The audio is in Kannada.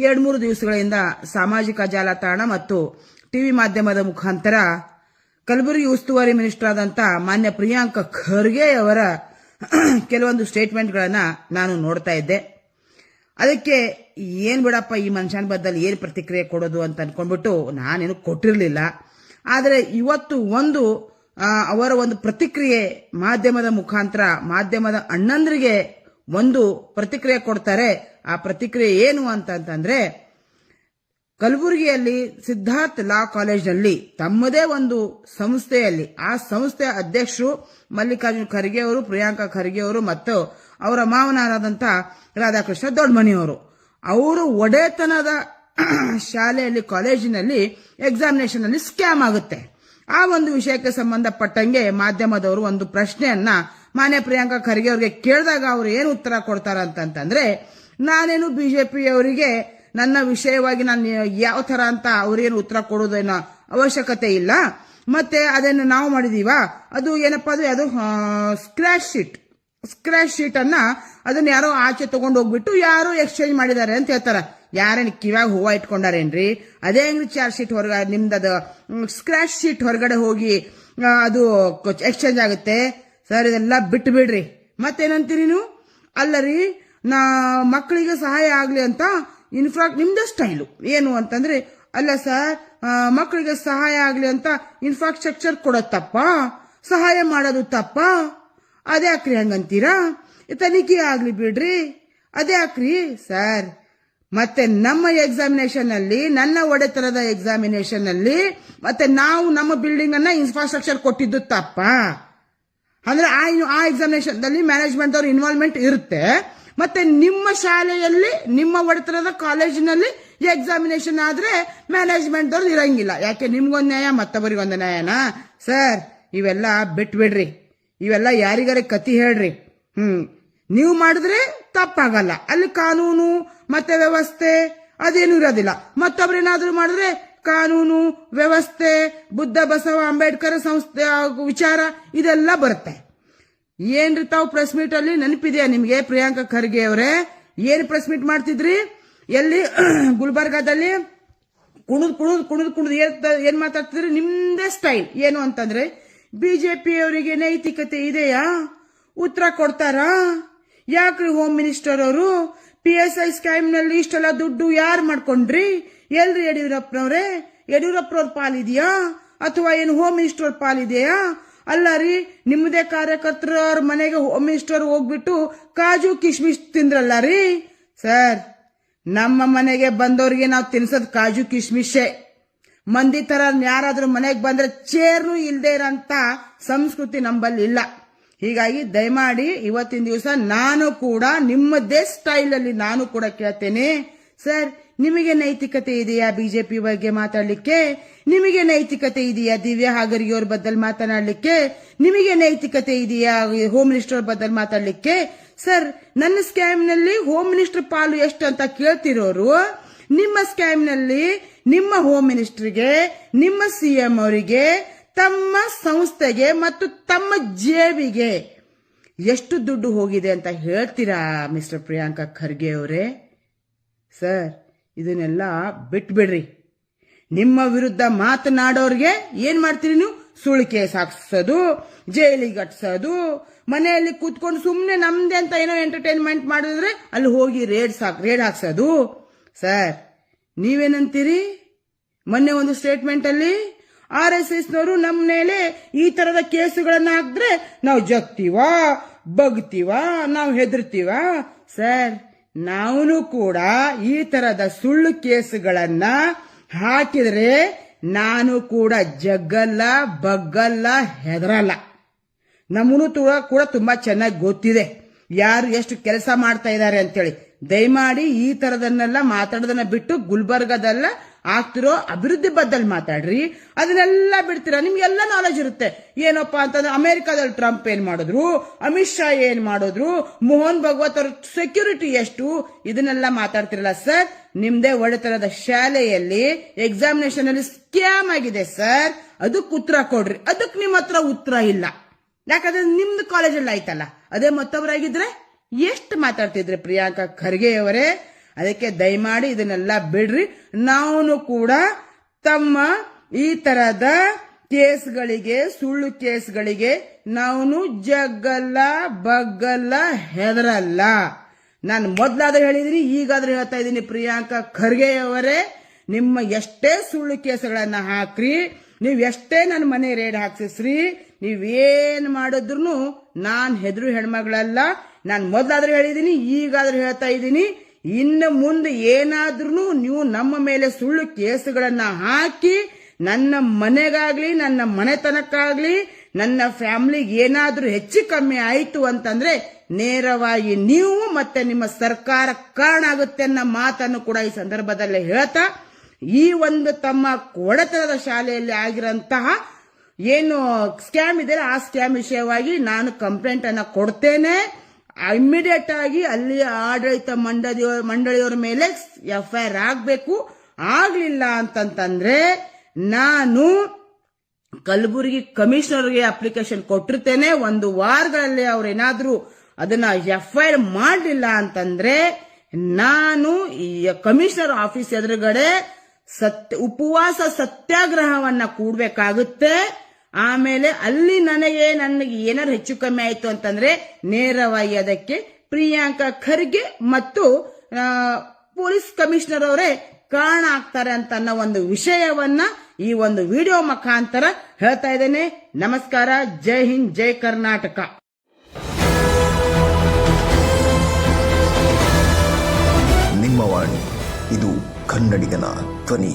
2-3 ದಿವಸಗಳಿಂದ ಸಾಮಾಜಿಕ ಜಾಲತಾಣ ಮತ್ತು ಟಿವಿ ಮಾಧ್ಯಮದ ಮುಖಾಂತರ ಕಲಬುರಗಿ ಉಸ್ತುವಾರಿ ಮಿನಿಸ್ಟರ್ ಆದಂತ ಮಾನ್ಯ ಪ್ರಿಯಾಂಕ ಖರ್ಗೆ ಅವರ ಕೆಲವೊಂದು ಸ್ಟೇಟ್ಮೆಂಟ್ಗಳನ್ನ ನಾನು ನೋಡ್ತಾ ಇದ್ದೆ. ಅದಕ್ಕೆ ಏನ್ ಬಿಡಪ್ಪ ಈ ಮನುಷ್ಯನ ಬದ್ದಲ್ಲಿ ಏನ್ ಪ್ರತಿಕ್ರಿಯೆ ಕೊಡೋದು ಅಂತ ಅನ್ಕೊಂಡ್ಬಿಟ್ಟು ನಾನೇನು ಕೊಟ್ಟಿರಲಿಲ್ಲ. ಆದರೆ ಇವತ್ತು ಅವರ ಒಂದು ಪ್ರತಿಕ್ರಿಯೆ ಮಾಧ್ಯಮದ ಮುಖಾಂತರ ಮಾಧ್ಯಮದ ಅಣ್ಣಂದ್ರಿಗೆ ಒಂದು ಪ್ರತಿಕ್ರಿಯೆ ಕೊಡ್ತಾರೆ. ಆ ಪ್ರತಿಕ್ರಿಯೆ ಏನು ಅಂತಂದ್ರೆ, ಕಲಬುರಗಿಯಲ್ಲಿ ಸಿದ್ಧಾರ್ಥ್ ಲಾ ಕಾಲೇಜ್ನಲ್ಲಿ ತಮ್ಮದೇ ಒಂದು ಸಂಸ್ಥೆಯಲ್ಲಿ ಆ ಸಂಸ್ಥೆಯ ಅಧ್ಯಕ್ಷರು ಮಲ್ಲಿಕಾರ್ಜುನ್ ಖರ್ಗೆ ಅವರು, ಪ್ರಿಯಾಂಕಾ ಖರ್ಗೆ ಅವರು ಮತ್ತು ಅವರ ಮಾವನರಾದಂತ ರಾಧಾಕೃಷ್ಣ ದೊಡ್ಡಮನಿಯವರು ಅವರು ಒಡೆತನದ ಶಾಲೆಯಲ್ಲಿ ಕಾಲೇಜಿನಲ್ಲಿ ಎಕ್ಸಾಮಿನೇಷನ್ ಅಲ್ಲಿ ಸ್ಕ್ಯಾಮ್ ಆಗುತ್ತೆ. ಆ ಒಂದು ವಿಷಯಕ್ಕೆ ಸಂಬಂಧಪಟ್ಟಂಗೆ ಮಾಧ್ಯಮದವರು ಒಂದು ಪ್ರಶ್ನೆಯನ್ನ ಮಾನ್ಯ ಪ್ರಿಯಾಂಕಾ ಖರ್ಗೆ ಅವರಿಗೆ ಕೇಳಿದಾಗ ಅವರು ಏನು ಉತ್ತರ ಕೊಡ್ತಾರ ಅಂತಂದ್ರೆ, ನಾನೇನು ಬಿಜೆಪಿ ಅವರಿಗೆ ನನ್ನ ವಿಷಯವಾಗಿ ನಾನು ಯಾವ ತರ ಅಂತ ಅವ್ರೇನು ಉತ್ತರ ಕೊಡೋದೇನೋ ಅವಶ್ಯಕತೆ ಇಲ್ಲ. ಮತ್ತೆ ಅದನ್ನು ನಾವು ಮಾಡಿದೀವ, ಅದು ಏನಪ್ಪಾ ಅದು ಸ್ಕ್ರಾಚ್ ಶೀಟ್ ಅನ್ನ ಅದನ್ನ ಯಾರೋ ಆಚೆ ತಗೊಂಡು ಹೋಗ್ಬಿಟ್ಟು ಯಾರೋ ಎಕ್ಸ್ಚೇಂಜ್ ಮಾಡಿದ್ದಾರೆ ಅಂತ ಹೇಳ್ತಾರ. ಯಾರೇನು ಕಿವ್ಯಾಗ ಹೂವ ಇಟ್ಕೊಂಡಾರೇನ್ರಿ? ಅದೇ ಹೆಂಗ್ರಿ ಚಾರ್ಜ್ ಶೀಟ್ ಹೊರಗಡೆ ನಿಮ್ದದು ಸ್ಕ್ರಾಚ್ ಶೀಟ್ ಹೊರಗಡೆ ಹೋಗಿ ಅದು ಎಕ್ಸ್ಚೇಂಜ್ ಆಗುತ್ತೆ ಸರ್? ಇದೆಲ್ಲ ಬಿಟ್ಟು ಬಿಡ್ರಿ. ಮತ್ತೇನಂತೀರಿ ನೀವು? ಅಲ್ಲರಿ, ಮಕ್ಕಳಿಗೆ ಸಹಾಯ ಆಗ್ಲಿ ಅಂತ ನಿಮ್ದೇ ಸ್ಟೈಲು ಏನು ಅಂತಂದ್ರೆ, ಅಲ್ಲ ಸರ್, ಮಕ್ಕಳಿಗೆ ಸಹಾಯ ಆಗ್ಲಿ ಅಂತ ಇನ್ಫ್ರಾಸ್ಟ್ರಕ್ಚರ್ ಕೊಡೋದು ತಪ್ಪ, ಸಹಾಯ ಮಾಡೋದು ತಪ್ಪ, ಅದೇ ಹಾಕ್ರಿ ಹಂಗಂತೀರಾ? ತನಿಖೆ ಆಗ್ಲಿ ಬಿಡ್ರಿ, ಅದೇ ಹಾಕ್ರಿ ಸರ್. ಮತ್ತೆ ನಮ್ಮ ಎಕ್ಸಾಮಿನೇಷನ್ ಅಲ್ಲಿ, ನನ್ನ ಒಡೆತನದ ಎಕ್ಸಾಮಿನೇಷನ್ ಅಲ್ಲಿ ಮತ್ತೆ ನಾವು ನಮ್ಮ ಬಿಲ್ಡಿಂಗ್ ಅನ್ನ ಇನ್ಫ್ರಾಸ್ಟ್ರಕ್ಚರ್ ಕೊಟ್ಟಿದ್ದು ತಪ್ಪ ಅಂದ್ರೆ ಆ ಎಕ್ಸಾಮಿನೇಷನ್ ದಲ್ಲಿ ಮ್ಯಾನೇಜ್ಮೆಂಟ್ ಅವ್ರ ಇನ್ವಾಲ್ವ್ಮೆಂಟ್ ಇರುತ್ತೆ. ಮತ್ತೆ ನಿಮ್ಮ ಶಾಲೆಯಲ್ಲಿ ನಿಮ್ಮ ಒಡೆತನದ ಕಾಲೇಜಿನಲ್ಲಿ ಎಕ್ಸಾಮಿನೇಷನ್ ಆದ್ರೆ ಮ್ಯಾನೇಜ್ಮೆಂಟ್ ಅವ್ರು ಇರಂಗಿಲ್ಲ. ಯಾಕೆ ನಿಮ್ಗೊಂದು ನ್ಯಾಯ ಮತ್ತೊಬ್ಬರಿಗೊಂದು ನ್ಯಾಯನಾ ಸರ್? ಇವೆಲ್ಲ ಬಿಟ್ಬಿಡ್ರಿ, ಇವೆಲ್ಲ ಯಾರಿಗಾರ ಕತಿ ಹೇಳ್ರಿ. ನೀವು ಮಾಡಿದ್ರೆ ತಪ್ಪಾಗಲ್ಲ, ಅಲ್ಲಿ ಕಾನೂನು ಮತ್ತೆ ವ್ಯವಸ್ಥೆ ಅದೇನು ಇರೋದಿಲ್ಲ. ಮತ್ತೊಬ್ರೇನಾದ್ರೂ ಮಾಡಿದ್ರೆ ಕಾನೂನು ವ್ಯವಸ್ಥೆ, ಬುದ್ಧ ಬಸವ ಅಂಬೇಡ್ಕರ್ ಸಂಸ್ಥೆ ವಿಚಾರ ಇದೆಲ್ಲ ಬರುತ್ತೆ. ಏನ್ರಿ ತಾವು ಪ್ರೆಸ್ ಮೀಟ್ ಅಲ್ಲಿ ನೆನಪಿದೆಯಾ ನಿಮ್ಗೆ? ಪ್ರಿಯಾಂಕಾ ಖರ್ಗೆ ಅವರೇ ಏನ್ ಪ್ರೆಸ್ ಮೀಟ್ ಮಾಡ್ತಿದ್ರಿ? ಎಲ್ಲಿ ಗುಲ್ಬರ್ಗಾದಲ್ಲಿ ಕುಣಿದು ಏನ್ ಮಾತಾಡ್ತಿದ್ರಿ? ನಿಮ್ದೇ ಸ್ಟೈಲ್ ಏನು ಅಂತಂದ್ರೆ, ಬಿಜೆಪಿ ಅವರಿಗೆ ನೈತಿಕತೆ ಇದೆಯಾ? ಉತ್ತರ ಕೊಡ್ತಾರಾ? ಯಾಕ್ರಿ ಹೋಮ್ ಮಿನಿಸ್ಟರ್ ಅವರು PSI ಸ್ಕ್ಯಾಮ್ ನಲ್ಲಿ ಇಷ್ಟೆಲ್ಲ ದುಡ್ಡು ಯಾರು ಮಾಡ್ಕೊಂಡ್ರಿ? ಎಲ್ರಿ ಯಡಿಯೂರಪ್ಪನವ್ರೆ? ಯಡಿಯೂರಪ್ಪನವ್ರ ಪಾಲಿದೆಯಾ ಅಥವಾ ಏನು ಹೋಮ್ ಮಿನಿಸ್ಟರ್ ಪಾಲಿದೆಯಾ? ಅಲ್ಲ ರೀ, ನಿಮ್ಮದೇ ಕಾರ್ಯಕರ್ತರ ಮನೆಗೆ ಹೋಮ್ ಮಿನಿಸ್ಟರ್ ಹೋಗ್ಬಿಟ್ಟು ಕಾಜು ಕಿಶ್ಮಿಶ್ ತಿಂದ್ರಲ್ಲ ರೀ ಸರ್. ನಮ್ಮ ಮನೆಗೆ ಬಂದವ್ರಿಗೆ ನಾವು ತಿನ್ಸೋದ್ ಕಾಜು ಕಿಶ್ಮಿಶೆ. ಮಂದಿ ತರ ಯಾರಾದ್ರೂ ಮನೆಗೆ ಬಂದ್ರೆ ಚೇರ್ನು ಇಲ್ದೇ ಇರೋಂತ ಸಂಸ್ಕೃತಿ ನಂಬಲ್ಲಿ ಇಲ್ಲ. ಹೀಗಾಗಿ ದಯಮಾಡಿ ಇವತ್ತಿನ ದಿವಸ ನಾನು ಕೂಡ ನಿಮ್ಮದೇ ಸ್ಟೈಲ್ ಅಲ್ಲಿ ನಾನು ಕೂಡ ಕೇಳ್ತೇನೆ ಸರ್, ನಿಮಗೆ ನೈತಿಕತೆ ಇದೆಯಾ ಬಿಜೆಪಿ ಬಗ್ಗೆ ಮಾತಾಡ್ಲಿಕ್ಕೆ? ನಿಮಗೆ ನೈತಿಕತೆ ಇದೆಯಾ ದಿವ್ಯಾ ಹಾಗರ್ಗಿ ಅವ್ರ ಬದಲ್ ಮಾತನಾಡ್ಲಿಕ್ಕೆ? ನಿಮಗೆ ನೈತಿಕತೆ ಇದೆಯಾ ಹೋಮ್ ಮಿನಿಸ್ಟರ್ ಬದಲ್ ಮಾತಾಡ್ಲಿಕ್ಕೆ? ಸರ್, ನನ್ನ ಸ್ಕ್ಯಾಮ್ ನಲ್ಲಿ ಹೋಮ್ ಮಿನಿಸ್ಟರ್ ಪಾಲು ಎಷ್ಟು ಅಂತ ಕೇಳ್ತಿರೋರು, ನಿಮ್ಮ ಸ್ಕ್ಯಾಮ್ ನಲ್ಲಿ ನಿಮ್ಮ ಹೋಮ್ ಮಿನಿಸ್ಟರ್ಗೆ, ನಿಮ್ಮ CM ಅವರಿಗೆ, ತಮ್ಮ ಸಂಸ್ಥೆಗೆ ಮತ್ತು ತಮ್ಮ ಜೇಬಿಗೆ ಎಷ್ಟು ದುಡ್ಡು ಹೋಗಿದೆ ಅಂತ ಹೇಳ್ತೀರಾ ಮಿಸ್ಟರ್ ಪ್ರಿಯಾಂಕಾ ಖರ್ಗೆ ಅವರೇ? ಸರ್, ಇದನ್ನೆಲ್ಲ ಬಿಟ್ಬಿಡ್ರಿ. ನಿಮ್ಮ ವಿರುದ್ಧ ಮಾತನಾಡೋರ್ಗೆ ಏನ್ ಮಾಡ್ತೀರಿ ನೀವು? ಸುಳ್ಳು ಕೇಸ್ ಹಾಕ್ಸೋದು, ಜೈಲಿಗೆ ಅಟ್ಸೋದು, ಮನೆಯಲ್ಲಿ ಕೂತ್ಕೊಂಡು ಸುಮ್ಮನೆ ನಮ್ದೆ ಅಂತ ಏನೋ ಎಂಟರ್ಟೈನ್ಮೆಂಟ್ ಮಾಡಿದ್ರೆ ಅಲ್ಲಿ ಹೋಗಿ ರೇಡ್ ಹಾಕ್ಸೋದು. ಸರ್, ನೀವೇನಂತೀರಿ? ಮೊನ್ನೆ ಒಂದು ಸ್ಟೇಟ್ಮೆಂಟ್ ಅಲ್ಲಿ RSS ನವರು ನಮ್ಮ ಮೇಲೆ ಈ ತರದ ಕೇಸುಗಳನ್ನ ಹಾಕಿದ್ರೆ ನಾವು ಜಗ್ತೀವಾ, ಬಗ್ತೀವಾ, ನಾವು ಹೆದರ್ತೀವಾ? ಸರ್, ನಾವು ಕೂಡ ಈ ತರದ ಸುಳ್ಳು ಕೇಸುಗಳನ್ನ ಹಾಕಿದ್ರೆ ನಾನು ಕೂಡ ಜಗ್ಗಲ್ಲ, ಬಗ್ಗಲ್ಲ, ಹೆದರಲ್ಲ. ನಮ್ಮನ್ನು ಕೂಡ ತುಂಬಾ ಚೆನ್ನಾಗಿ ಗೊತ್ತಿದೆ ಯಾರು ಎಷ್ಟು ಕೆಲಸ ಮಾಡ್ತಾ ಇದ್ದಾರೆ ಅಂತೇಳಿ. ದಯಮಾಡಿ ಈ ತರದನ್ನೆಲ್ಲ ಮಾತಾಡೋದನ್ನ ಬಿಟ್ಟು ಗುಲ್ಬರ್ಗದಲ್ಲ ಆಗ್ತಿರೋ ಅಭಿವೃದ್ಧಿ ಬದ್ದಲ್ಲಿ ಮಾತಾಡ್ರಿ. ಅದನ್ನೆಲ್ಲ ಬಿಡ್ತೀರಾ? ನಿಮ್ಗೆಲ್ಲ ನಾಲೆಜ್ ಇರುತ್ತೆ. ಏನಪ್ಪಾ ಅಂತಂದ್ರೆ ಅಮೆರಿಕಾದಲ್ಲಿ ಟ್ರಂಪ್ ಏನ್ ಮಾಡಿದ್ರು, ಅಮಿತ್ ಶಾ ಏನ್ ಮಾಡಿದ್ರು, ಮೋಹನ್ ಭಗವತ್ ಅವ್ರ ಸೆಕ್ಯೂರಿಟಿ ಎಷ್ಟು, ಇದನ್ನೆಲ್ಲ ಮಾತಾಡ್ತಿರಲ್ಲ ಸರ್. ನಿಮ್ದೇ ಒಡೆತನದ ಶಾಲೆಯಲ್ಲಿ ಎಕ್ಸಾಮಿನೇಷನ್ ಅಲ್ಲಿ ಸ್ಕ್ಯಾಮ್ ಆಗಿದೆ ಸರ್, ಅದಕ್ಕೆ ಉತ್ತರ ಕೊಡ್ರಿ. ಅದಕ್ಕೆ ನಿಮ್ಮ ಹತ್ರ ಉತ್ತರ ಇಲ್ಲ. ಯಾಕಂದ್ರೆ ನಿಮ್ದು ಕಾಲೇಜಲ್ಲಿ ಆಯ್ತಲ್ಲ. ಅದೇ ಮತ್ತೊಬ್ಬರಾಗಿದ್ರೆ ಎಷ್ಟು ಮಾತಾಡ್ತಿದ್ರೆ ಪ್ರಿಯಾಂಕಾ ಖರ್ಗೆ ಅವರೇ? ಅದಕ್ಕೆ ದಯಮಾಡಿ ಇದನ್ನೆಲ್ಲ ಬಿಡ್ರಿ. ನಾವು ಕೂಡ ತಮ್ಮ ಈ ತರದ ಕೇಸ್ಗಳಿಗೆ, ಸುಳ್ಳು ಕೇಸ್ಗಳಿಗೆ ನಾವು ಜಗ್ಗಲ್ಲ, ಬಗ್ಗಲ್ಲ, ಹೆದರಲ್ಲ. ನಾನು ಮೊದ್ಲಾದ್ರೂ ಹೇಳಿದೀನಿ, ಈಗಾದ್ರೂ ಹೇಳ್ತಾ ಇದ್ದೀನಿ, ಪ್ರಿಯಾಂಕಾ ಖರ್ಗೆ ಅವರೇ, ನಿಮ್ಮ ಎಷ್ಟೇ ಸುಳ್ಳು ಕೇಸುಗಳನ್ನ ಹಾಕ್ರಿ, ನೀವ್ ಎಷ್ಟೇ ನನ್ನ ಮನೆ ರೇಡ್ ಹಾಕ್ಸಿಸ್ರಿ, ನೀವೇನ್ ಮಾಡಿದ್ರು ನಾನ್ ಹೆದ್ರು ಹೆಣ್ಮಗಳಲ್ಲ. ನಾನು ಮೊದ್ಲಾದ್ರೂ ಹೇಳಿದೀನಿ, ಈಗಾದ್ರೂ ಹೇಳ್ತಾ ಇದ್ದೀನಿ, ಇನ್ನು ಮುಂದೆ ಏನಾದ್ರೂ ನೀವು ನಮ್ಮ ಮೇಲೆ ಸುಳ್ಳು ಕೇಸುಗಳನ್ನ ಹಾಕಿ ನನ್ನ ಮನೆಗಾಗ್ಲಿ, ನನ್ನ ಮನೆತನಕ್ಕಾಗ್ಲಿ, ನನ್ನ ಫ್ಯಾಮಿಲಿಗೆ ಏನಾದ್ರೂ ಹೆಚ್ಚು ಕಮ್ಮಿ ಆಯ್ತು ಅಂತಂದ್ರೆ ನೇರವಾಗಿ ನೀವು ಮತ್ತೆ ನಿಮ್ಮ ಸರ್ಕಾರ ಕಾರಣ ಆಗುತ್ತೆ ಅನ್ನೋ ಮಾತನ್ನು ಕೂಡ ಈ ಸಂದರ್ಭದಲ್ಲಿ ಹೇಳ್ತಾ, ಈ ಒಂದು ತಮ್ಮ ಒಡೆತನದ ಶಾಲೆಯಲ್ಲಿ ಆಗಿರಂತಹ ಏನು ಸ್ಕ್ಯಾಮ್ ಇದೆ, ಆ ಸ್ಕ್ಯಾಮ್ ವಿಷಯವಾಗಿ ನಾನು ಕಂಪ್ಲೇಂಟ್ ಅನ್ನ ಕೊಡ್ತೇನೆ. ಇಮ್ಮಿಡಿಯೇಟ್ ಆಗಿ ಅಲ್ಲಿ ಆಡಳಿತ ಮಂಡಳಿಯವರ ಮೇಲೆ FIR ಆಗ್ಬೇಕು. ಆಗ್ಲಿಲ್ಲ ಅಂತಂತಂದ್ರೆ ನಾನು ಕಲಬುರಗಿ ಕಮಿಷನರ್ಗೆ ಅಪ್ಲಿಕೇಶನ್ ಕೊಟ್ಟಿರ್ತೇನೆ. 1 ವಾರಗಳಲ್ಲಿ ಅವ್ರೇನಾದ್ರೂ ಅದನ್ನ FIR ಮಾಡಲಿಲ್ಲ ಅಂತಂದ್ರೆ ನಾನು ಈ ಕಮಿಷನರ್ ಆಫೀಸ್ ಎದುರುಗಡೆ ಉಪವಾಸ ಸತ್ಯಾಗ್ರಹವನ್ನ ಕೂಡಬೇಕಾಗುತ್ತೆ. ಆಮೇಲೆ ಅಲ್ಲಿ ನನಗೆ ಏನಾದ್ರು ಹೆಚ್ಚು ಕಮ್ಮಿ ಆಯ್ತು ಅಂತಂದ್ರೆ ನೇರವಾಗಿ ಅದಕ್ಕೆ ಪ್ರಿಯಾಂಕಾ ಖರ್ಗೆ ಮತ್ತು ಪೊಲೀಸ್ ಕಮಿಷನರ್ ಅವರೇ ಕಾರಣ ಆಗ್ತಾರೆ ಅಂತ ಅನ್ನೋ ಒಂದು ವಿಷಯವನ್ನ ಈ ಒಂದು ವಿಡಿಯೋ ಮುಖಾಂತರ ಹೇಳ್ತಾ ಇದ್ದೇನೆ. ನಮಸ್ಕಾರ. ಜೈ ಹಿಂದ್, ಜೈ ಕರ್ನಾಟಕ. ನಿಮ್ಮ ವಾಣಿ, ಇದು ಕನ್ನಡಿಗನ ಧ್ವನಿ.